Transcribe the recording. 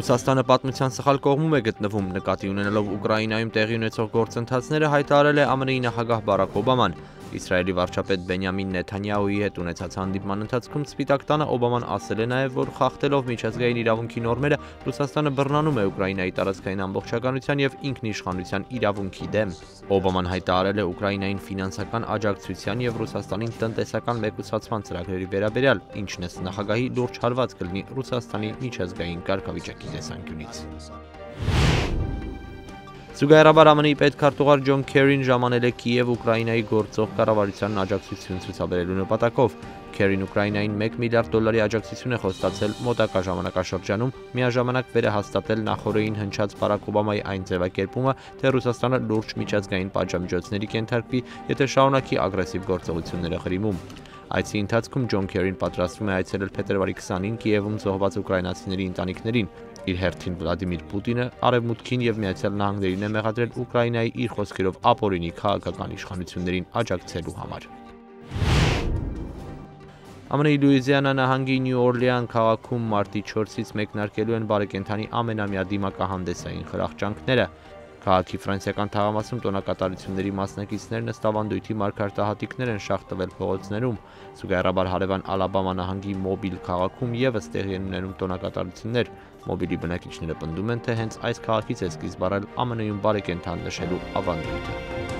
Ռուսաստանը պատմության սխալ կողմում է գտնվում, նկատի ունենալով Ուկրաինայում տեղի ունեցող գործընթացները հայտարարել է ԱՄՆ-ի նախագահ Բարաք Օբաման։ Իսրայելի վարչապետ Բենյամին Նեթանյահուի հետ ունեցած հանդիպման ընթացքում Սպիտակ տանը Օբաման ասել է նաև, որ խախտելով միջազգային իրավունքի նորմերը Ռուսաստանը բռնանում է Ուկրաինայի տարածքային ամբողջականության և ինքնիշխանության իրավունքի դեմ։ Օբաման հայտարարել է Ուկրաինային ֆինանսական աջակցության և Ռուսաստանին տնտեսական մեկուսացման ծրագրերի վերաբերյալ, ինչն ըստ նախագահի լուրջ հարված կլինի Ռուսաստանի միջազգային կարգավիճակի տեսանկյունից։ Զուգահեռաբար ԱՄՆ-ի պետքարտուղար Ջոն Քերին ժամանել է Կիև Ուկրաինայի գործող կառավարությանն աջակցություն ցուցաբերելու նպատակով։ Քերին Ուկրաինային $1 միլիարդ աջակցություն է խոստացել մոտակա ժամանակաշրջանում, միաժամանակ վերահաստատել նախօրեին հնչած Բարաք Օբամայի այն ձևակերպումը, թե Ռուսաստանը լուրջ միջազգային պատժամիջոցների կենթարկվի, եթե շարունակի ագրեսիվ գործողությունները Ղրիմում։ Այցի ընթացքում Ջոն Քերին պատրաստվում է այցելել փետրվարի 20-ին Կիևում զոհված ուկրաինացիների ընտանիքներին։ Իր հերթին Վլադիմիր Պուտինը Արևմուտքին և Միացյալ Նահանգներին է մեղադրել Ուկրաինայի իր խոսքերով ապօրինի քաղաքական իշխանություններին աջակցելու համար։ ԱՄՆ-ի Լուիզիանա նահանգի Նյու Օրլեան քաղաքում մարտի 4-ից մեկնարկելու են բարեկենդանի ամենամյա դիմակահանդեսային խրախճանքները։ Քաղաքի ֆրանսիական թաղամասում տոնակատարությունների մասնակիցներն ըստ ավանդույթի մարգարտահատիկներ են շաղ տվել փողոցներում։ Զուգահեռաբար հարևան Ալաբամա նահանգի Մոբիլ քաղաքում ևս տեղի են ունենում տոնակատարություններ։ Մոբիլի բնակիչները պնդում են, թե հենց այս քաղաքից է սկիզբ առել ԱՄՆ-ում բարեկենդան նշելու ավանդույթը։